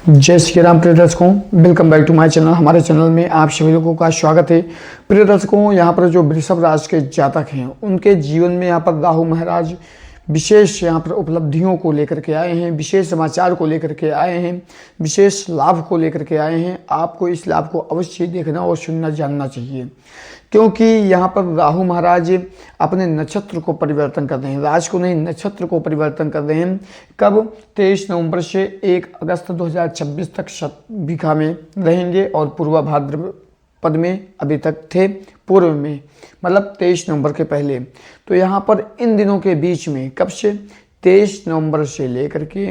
जय श्री राम प्रिय दर्शकों, welcome back to my channel. हमारे चैनल में आप सभी लोगों का स्वागत है। प्रिय दर्शकों, यहाँ पर जो वृषभ राशि के जातक हैं उनके जीवन में यहाँ पर राहु महाराज विशेष यहाँ पर उपलब्धियों को लेकर के आए हैं, विशेष समाचार को लेकर के आए हैं, विशेष लाभ को लेकर के आए हैं। आपको इस लाभ को अवश्य देखना और सुनना जानना चाहिए, क्योंकि यहाँ पर राहु महाराज अपने नक्षत्र को परिवर्तन कर रहे हैं, राशि को नहीं नक्षत्र को परिवर्तन कर रहे हैं। कब? 23 नवंबर से 1 अगस्त 2026 तक शतभिखा में रहेंगे और पूर्व भाद्रपद में अभी तक थे, पूर्व में मतलब 23 नवंबर के पहले। तो यहाँ पर इन दिनों के बीच में कब से 23 नवंबर से लेकर के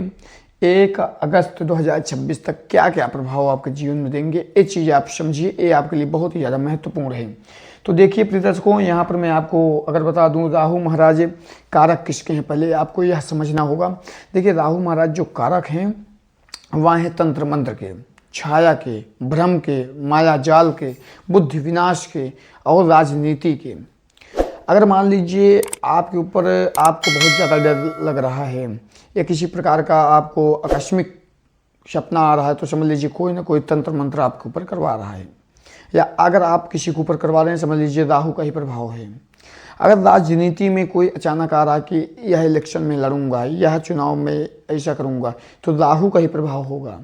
1 अगस्त 2026 तक क्या क्या प्रभाव आपके जीवन में देंगे, ये चीज़ आप समझिए, ये आपके लिए बहुत ही ज़्यादा महत्वपूर्ण है। तो देखिए प्रिय दर्शकों, यहाँ पर मैं आपको अगर बता दूँ राहु महाराज कारक किसके हैं, पहले आपको यह समझना होगा। देखिए राहु महाराज जो कारक हैं वह हैं तंत्र मंत्र के, छाया के, भ्रम के, माया जाल के, बुद्धि विनाश के और राजनीति के। अगर मान लीजिए आपके ऊपर आपको बहुत ज़्यादा डर लग रहा है या किसी प्रकार का आपको आकस्मिक सपना आ रहा है, तो समझ लीजिए कोई ना कोई तंत्र मंत्र आपके ऊपर करवा रहा है, या अगर आप किसी के ऊपर करवा रहे हैं समझ लीजिए राहु का ही प्रभाव है। अगर राजनीति में कोई अचानक आ रहा है कि यह इलेक्शन में लड़ूंगा, यह चुनाव में ऐसा करूंगा, तो राहु का ही प्रभाव होगा।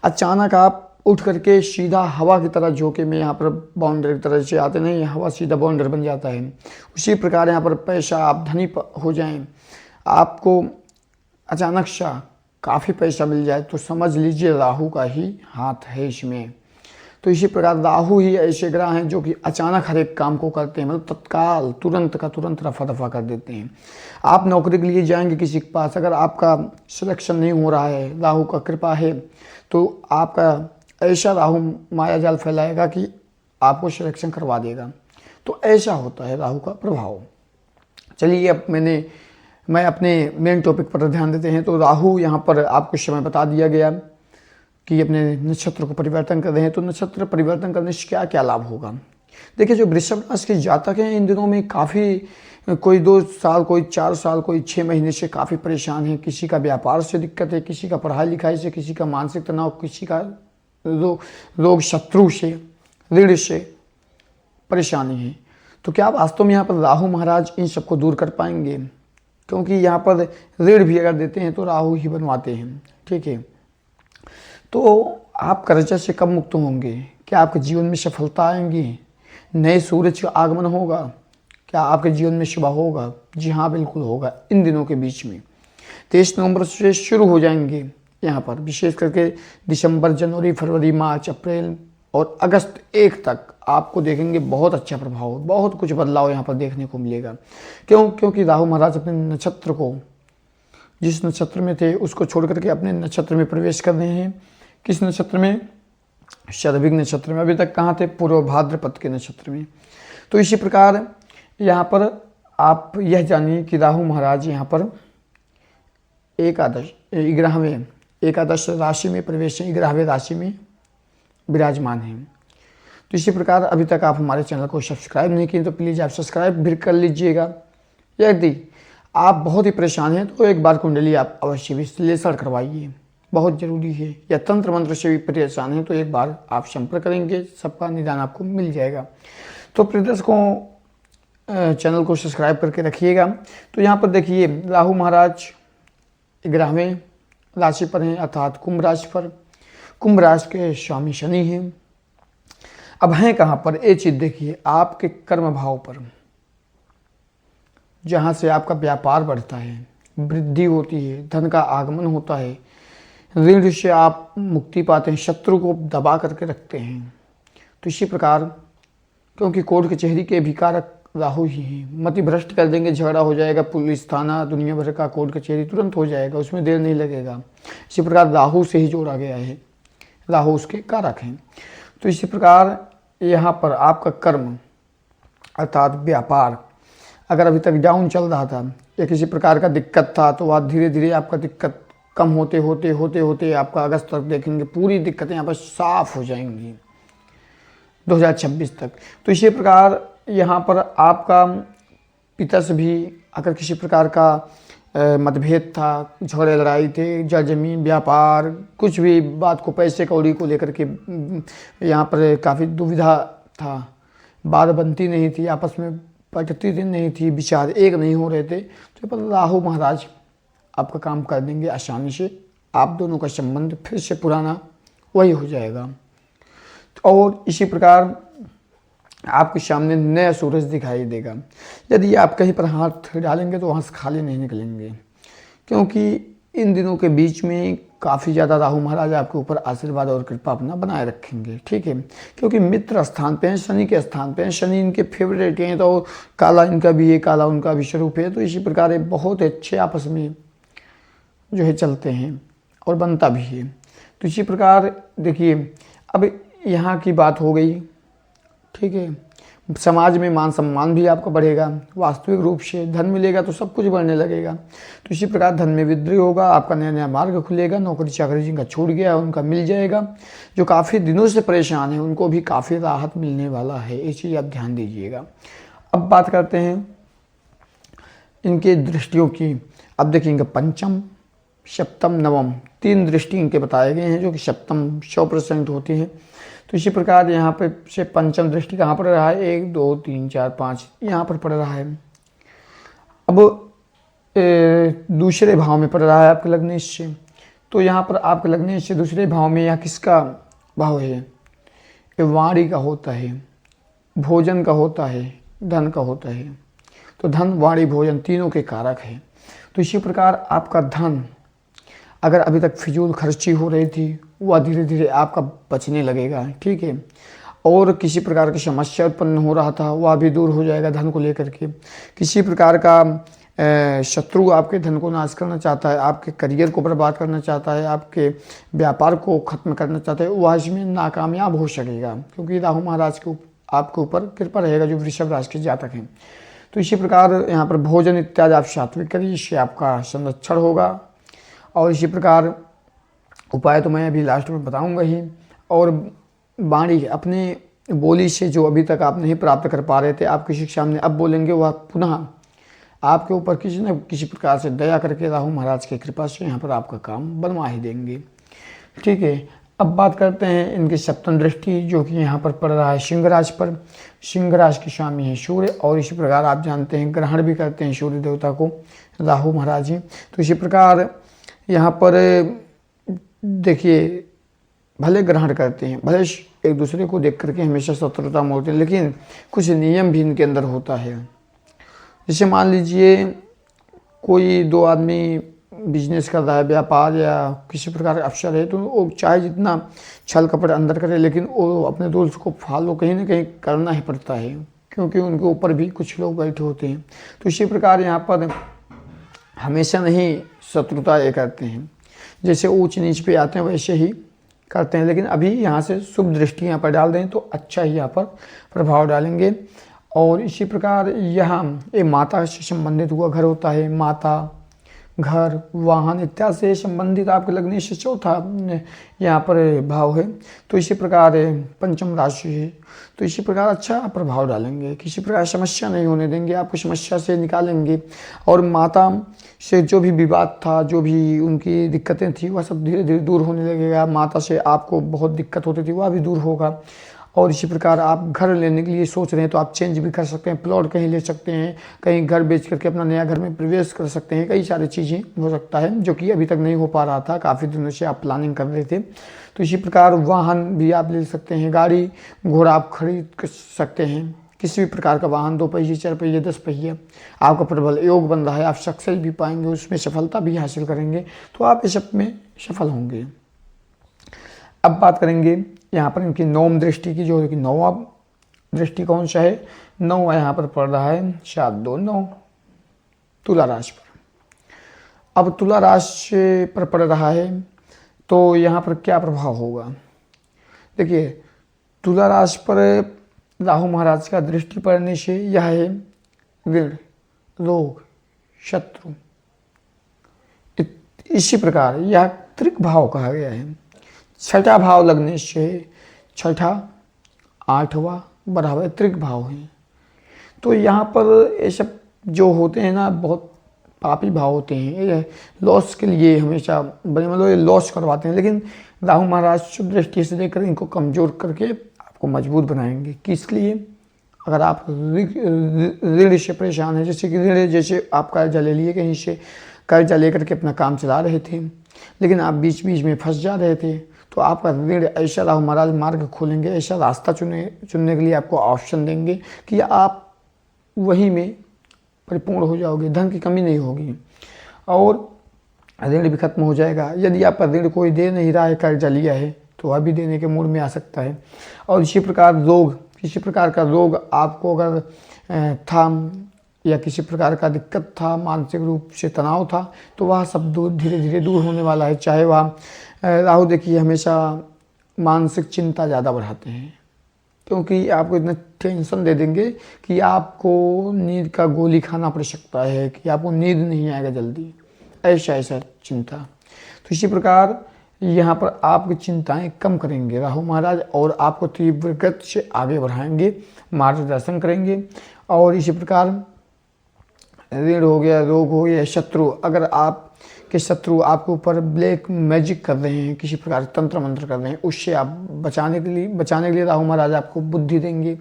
अचानक आप उठ करके सीधा हवा की तरह झोंके में यहाँ पर बाउंडर की तरह से आते नहीं, हवा सीधा बाउंडर बन जाता है। उसी प्रकार यहाँ पर पैसा आप धनी हो जाएं, आपको अचानक सा काफ़ी पैसा मिल जाए, तो समझ लीजिए राहु का ही हाथ है इसमें। तो इसी प्रकार राहु ही ऐसे ग्रह हैं जो कि अचानक हर एक काम को करते हैं, मतलब तत्काल तुरंत का तुरंत रफा दफा कर देते हैं। आप नौकरी के लिए जाएंगे किसी के पास, अगर आपका सिलेक्शन नहीं हो रहा है, राहु का कृपा है, तो आपका ऐसा राहु माया जाल फैलाएगा कि आपको सिलेक्शन करवा देगा। तो ऐसा होता है राहु का प्रभाव। चलिए अब मैं अपने मेन टॉपिक पर ध्यान देते हैं। तो राहु यहाँ पर आपको समय बता दिया गया कि अपने नक्षत्र को परिवर्तन कर रहे हैं, तो नक्षत्र परिवर्तन करने से क्या क्या लाभ होगा। देखिए जो वृषभ राशि के जातक हैं इन दिनों में काफ़ी, कोई 2 साल, कोई 4 साल, कोई 6 महीने से काफ़ी परेशान है। किसी का व्यापार से दिक्कत है, किसी का पढ़ाई लिखाई से, किसी का मानसिक तनाव, किसी का रोग शत्रु से, ऋण से परेशानी है। तो क्या वास्तव में यहाँ पर राहु महाराज इन सबको दूर कर पाएंगे? क्योंकि यहाँ पर ऋण भी अगर देते हैं तो राहु ही बनवाते हैं, ठीक है। तो आप कर्जा से कब मुक्त होंगे? क्या आपके जीवन में सफलता आएंगी? नए सूरज का आगमन होगा? क्या आपके जीवन में शुभ होगा? जी हाँ, बिल्कुल होगा। इन दिनों के बीच में 23 नवंबर से शुरू हो जाएंगे यहाँ पर, विशेष करके दिसंबर, जनवरी, फरवरी, मार्च, अप्रैल और अगस्त 1 तक आपको देखेंगे बहुत अच्छा प्रभाव, बहुत कुछ बदलाव यहाँ पर देखने को मिलेगा। क्योंकि राहु महाराज अपने नक्षत्र को, जिस नक्षत्र में थे उसको छोड़ करके अपने नक्षत्र में प्रवेश कर रहे हैं। किस नक्षत्र में? शतभिघ नक्षत्र में। अभी तक कहाँ थे? पूर्व भाद्रपद के नक्षत्र में। तो इसी प्रकार यहाँ पर आप यह जानिए कि राहु महाराज यहाँ पर एकादश राशि में प्रवेश है, 11वें राशि में विराजमान है। तो इसी प्रकार अभी तक आप हमारे चैनल को सब्सक्राइब नहीं किए तो प्लीज़ आप सब्सक्राइब भी कर लीजिएगा। यदि आप बहुत ही परेशान हैं तो एक बार कुंडली आप अवश्य विश्लेषण करवाइए, बहुत ज़रूरी है। या तंत्र मंत्र से भी परेशान हैं तो एक बार आप संपर्क करेंगे, सबका निदान आपको मिल जाएगा। तो प्रिय दर्शकों, चैनल को सब्सक्राइब करके रखिएगा। तो यहाँ पर देखिए राहु महाराज 11वें राशि पर हैं, अर्थात कुंभ राशि पर। कुंभ राशि के स्वामी शनि हैं। अब हैं कहाँ पर? ये चीज़ देखिए, आपके कर्म भाव पर, जहाँ से आपका व्यापार बढ़ता है, वृद्धि होती है, धन का आगमन होता है, ऋण से आप मुक्ति पाते हैं, शत्रु को दबा करके रखते हैं। तो इसी प्रकार, क्योंकि कोर्ट कचहरी के भी कारक राहु ही हैं, मति भ्रष्ट कर देंगे, झगड़ा हो जाएगा, पुलिस थाना दुनिया भर का कोर्ट कचहरी तुरंत हो जाएगा, उसमें देर नहीं लगेगा। इसी प्रकार राहु से ही जोड़ा गया है, राहु उसके कारक हैं। तो इसी प्रकार यहाँ पर आपका कर्म अर्थात व्यापार अगर अभी तक डाउन चल रहा था या किसी प्रकार का दिक्कत था, तो वह धीरे धीरे आपका दिक्कत कम होते होते आपका अगस्त तक देखेंगे पूरी दिक्कतें यहाँ पर साफ हो जाएंगी 2026 तक। तो इसी प्रकार यहाँ पर आपका पिता से भी अगर किसी प्रकार का मतभेद था, झगड़े लड़ाई थे, जमीन व्यापार, कुछ भी बात को पैसे कौड़ी को लेकर के यहाँ पर काफ़ी दुविधा था, बात बनती नहीं थी, आपस में पटती नहीं थी, विचार एक नहीं हो रहे थे। तो पर राहु महाराज आपका काम कर देंगे आसानी से, आप दोनों का संबंध फिर से पुराना वही हो जाएगा। और इसी प्रकार आपके सामने नया सूरज दिखाई देगा। यदि आप कहीं पर हाथ डालेंगे तो वहाँ से खाली नहीं निकलेंगे, क्योंकि इन दिनों के बीच में काफ़ी ज़्यादा राहु महाराज आपके ऊपर आशीर्वाद और कृपा अपना बनाए रखेंगे, ठीक है। क्योंकि मित्र स्थान पे हैं, शनि के स्थान पे हैं, शनि इनके फेवरेट हैं, तो काला इनका भी है, काला उनका भी स्वरूप है। तो इसी प्रकार ये बहुत अच्छे आपस में जो है चलते हैं और बनता भी है। तो इसी प्रकार देखिए, अब यहाँ की बात हो गई, ठीक है। समाज में मान सम्मान भी आपका बढ़ेगा, वास्तविक रूप से धन मिलेगा तो सब कुछ बढ़ने लगेगा। तो इसी प्रकार धन में वृद्धि होगा, आपका नया नया मार्ग खुलेगा, नौकरी चाकरी जिनका छूट गया है उनका मिल जाएगा, जो काफ़ी दिनों से परेशान है उनको भी काफ़ी राहत मिलने वाला है। ये चीज़ आप ध्यान दीजिएगा। अब बात करते हैं इनके दृष्टियों की। अब देखेंगे पंचम, सप्तम, नवम, 3 दृष्टि इनके बताए गए हैं, जो कि सप्तम 100% होती है। तो इसी प्रकार यहाँ पे से पंचम दृष्टि कहाँ पड़ रहा है, 1 2 3 4 5 यहाँ पर पड़ रहा है। अब दूसरे भाव में पड़ रहा है आपके लग्नेश से। तो यहाँ पर आपके लग्नेश से दूसरे भाव में यहाँ किसका भाव है, ये वाणी का होता है, भोजन का होता है, धन का होता है। तो धन, वाणी, भोजन तीनों के कारक है। तो इसी प्रकार आपका धन अगर अभी तक फिजूल खर्ची हो रही थी वह धीरे धीरे आपका बचने लगेगा, ठीक है। और किसी प्रकार की समस्या उत्पन्न हो रहा था वह भी दूर हो जाएगा धन को लेकर के। किसी प्रकार का शत्रु आपके धन को नाश करना चाहता है, आपके करियर को बर्बाद करना चाहता है, आपके व्यापार को खत्म करना चाहता है, वह इसमें नाकामयाब हो सकेगा, क्योंकि राहु महाराज के आपके ऊपर कृपा रहेगा जो वृषभ राशि के जातक हैं। तो इसी प्रकार यहाँ पर भोजन इत्यादि आप सात्विक करिए, इससे आपका संरक्षण होगा। और इसी प्रकार उपाय तो मैं अभी लास्ट में बताऊंगा ही। और वाणी, अपने बोली से जो अभी तक आप नहीं प्राप्त कर पा रहे थे, आप किसी के सामने अब बोलेंगे, वह पुनः आपके ऊपर किसी न किसी प्रकार से दया करके राहु महाराज की कृपा से यहाँ पर आपका काम बनवा ही देंगे, ठीक है। अब बात करते हैं इनकी सप्तम दृष्टि, जो कि यहाँ पर पड़ रहा है सिंह राशि पर। सिंह राशि के स्वामी है सूर्य, और इसी प्रकार आप जानते हैं ग्रहण भी करते हैं सूर्य देवता को राहु महाराज जी। तो इसी प्रकार यहाँ पर देखिए, भले ग्रहण करते हैं, भले एक दूसरे को देख करके हमेशा शत्रुता मोड़ते हैं, लेकिन कुछ नियम भी इनके अंदर होता है। जैसे मान लीजिए कोई 2 आदमी बिजनेस कर रहा है, व्यापार या किसी प्रकार का अवसर है, तो वो चाहे जितना छल कपट अंदर करे, लेकिन वो अपने रूल्स को फॉलो कहीं ना कहीं करना ही पड़ता है, क्योंकि उनके ऊपर भी कुछ लोग बैठे होते हैं। तो इसी प्रकार यहाँ पर हमेशा नहीं शत्रुता ये करते हैं, जैसे ऊंच नीच पे आते हैं वैसे ही करते हैं। लेकिन अभी यहाँ से शुभ दृष्टि यहाँ पर डाल दें तो अच्छा ही यहाँ पर प्रभाव डालेंगे। और इसी प्रकार यहाँ ये माता से संबंधित हुआ घर होता है, माता, घर, वाहन इत्यादि से संबंधित आपके लगने से चौथा यहाँ पर भाव है। तो इसी प्रकार पंचम राशि है, तो इसी प्रकार अच्छा प्रभाव डालेंगे, किसी प्रकार समस्या नहीं होने देंगे, आपको समस्या से निकालेंगे। और माता से जो भी विवाद था, जो भी उनकी दिक्कतें थी, वह सब धीरे धीरे दूर होने लगेगा। माता से आपको बहुत दिक्कत होती थी वह भी दूर होगा। और इसी प्रकार आप घर लेने के लिए सोच रहे हैं तो आप चेंज भी कर सकते हैं, प्लॉट कहीं ले सकते हैं, कहीं घर बेच करके अपना नया घर में प्रवेश कर सकते हैं, कई सारी चीज़ें हो सकता है जो कि अभी तक नहीं हो पा रहा था, काफ़ी दिनों से आप प्लानिंग कर रहे थे। तो इसी प्रकार वाहन भी आप ले सकते हैं, गाड़ी घोड़ा आप खरीद सकते हैं, किसी भी प्रकार का वाहन, 2 पहिए 4 पहिए 10 पहिए, आपका प्रबल योग बन रहा है, आप सक्सेस भी पाएंगे, उसमें सफलता भी हासिल करेंगे, तो आप इस सब में सफल होंगे। अब बात करेंगे यहाँ पर इनकी नवम दृष्टि की, जो है कि 9वां दृष्टि कौन सा है, 9वां यहाँ पर पड़ रहा है 7 2 9 तुला राशि पर। अब तुला राशि पर पड़ रहा है तो यहाँ पर क्या प्रभाव होगा, देखिए तुला राशि पर राहु महाराज का दृष्टि पड़ने से यह है ऋण, रोग, शत्रु, इसी प्रकार यह त्रिक भाव कहा गया है। छठा भाव लगने से, छठा 8वां बराबर त्रिक भाव है। तो यहाँ पर ये सब जो होते हैं ना, बहुत पापी भाव होते हैं, ये लॉस के लिए हमेशा बने, मतलब ये लॉस करवाते हैं। लेकिन राहु महाराज शुभ दृष्टि से लेकर इनको कमज़ोर करके आपको मजबूत बनाएंगे। किस लिए? अगर आप ऋण से परेशान हैं, जैसे कि ऋण, जैसे आप कर्जा ले लिए, कहीं से कर्जा लेकर के अपना काम चला रहे थे लेकिन आप बीच बीच में फंस जा रहे थे, तो आपका ऋण, ऐसा राहु महाराज मार्ग खोलेंगे, ऐसा रास्ता चुनने के लिए आपको ऑप्शन देंगे कि आप वहीं में परिपूर्ण हो जाओगे, धन की कमी नहीं होगी और ऋण भी खत्म हो जाएगा। यदि आपका ऋण कोई दे नहीं रहा है, कर्जा लिया है, तो वह भी देने के मूड में आ सकता है। और इसी प्रकार रोग, किसी प्रकार का रोग आपको अगर था या किसी प्रकार का दिक्कत था, मानसिक रूप से तनाव था, तो वह सब धीरे धीरे दूर होने वाला है। चाहे वह राहु देखिए हमेशा मानसिक चिंता ज़्यादा बढ़ाते हैं, क्योंकि आपको इतना टेंशन दे देंगे कि आपको नींद का गोली खाना पड़ सकता है, कि आपको नींद नहीं आएगा जल्दी, ऐसा चिंता। तो इसी प्रकार यहाँ पर आपकी चिंताएं कम करेंगे राहु महाराज और आपको तीव्र गति से आगे बढ़ाएंगे, मार्गदर्शन करेंगे। और इसी प्रकार ऋण हो गया, रोग हो गया, शत्रु, अगर आपके शत्रु आपके ऊपर ब्लैक मैजिक कर रहे हैं, किसी प्रकार तंत्र मंत्र कर रहे हैं, उससे आप बचाने के लिए राहु महाराज आपको बुद्धि देंगे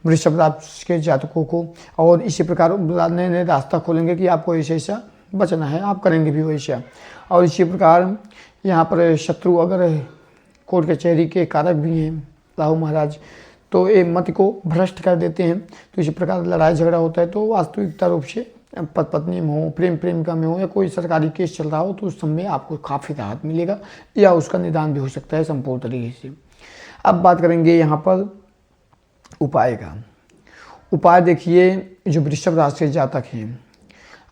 वृषभ राशि के जातकों को। और इसी प्रकार नए नए रास्ता खोलेंगे कि आपको ऐसा बचना है, आप करेंगे भी वैसा। और इसी प्रकार यहाँ पर शत्रु अगर कोर्ट कचहरी के कारक भी हैं राहु महाराज, तो ये मत को भ्रष्ट कर देते हैं। तो इसी प्रकार लड़ाई झगड़ा होता है, तो वास्तविकता रूप से पति पत्नी में हो, प्रेम प्रेमिका में हो, या कोई सरकारी केस चल रहा हो, तो उस समय आपको काफ़ी राहत मिलेगा या उसका निदान भी हो सकता है संपूर्ण तरीके से। अब बात करेंगे यहाँ पर उपाय का। उपाय देखिए, जो वृषभ राशि के जातक हैं,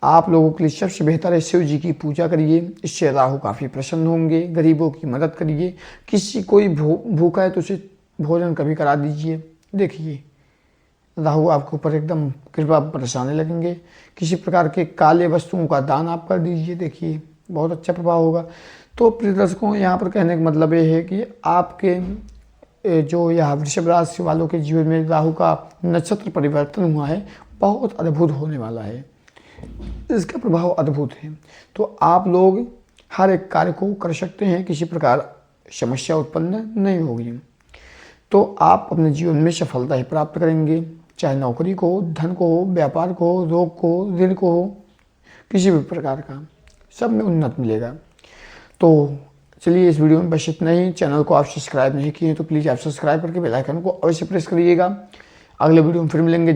आप लोगों के लिए सबसे बेहतर है शिव जी की पूजा करिए, इससे राहु काफ़ी प्रसन्न होंगे। गरीबों की मदद करिए, किसी कोई भूखा है तो उसे भोजन कभी करा दीजिए। देखिए राहु आपके ऊपर एकदम कृपा बरसाने लगेंगे। किसी प्रकार के काले वस्तुओं का दान आप कर दीजिए, देखिए बहुत अच्छा प्रभाव होगा। तो प्रिय दर्शकों, यहाँ पर कहने का मतलब ये है कि आपके जो यह वृषभ राशि वालों के जीवन में राहु का नक्षत्र परिवर्तन हुआ है, बहुत अद्भुत होने वाला है, इसका प्रभाव अद्भुत है। तो आप लोग हर एक कार्य को कर सकते हैं, किसी प्रकार समस्या उत्पन्न नहीं होगी। तो आप अपने जीवन में सफलता ही प्राप्त करेंगे, चाहे नौकरी को, धन को हो, व्यापार को हो, रोग को, ऋण को हो, किसी भी प्रकार का, सब में उन्नत मिलेगा। तो चलिए इस वीडियो में बस इतना ही। चैनल को आप सब्सक्राइब नहीं किए तो प्लीज़ आप सब्सक्राइब करके बेल आइकन को अवश्य प्रेस करिएगा। अगले वीडियो में फिर मिलेंगे।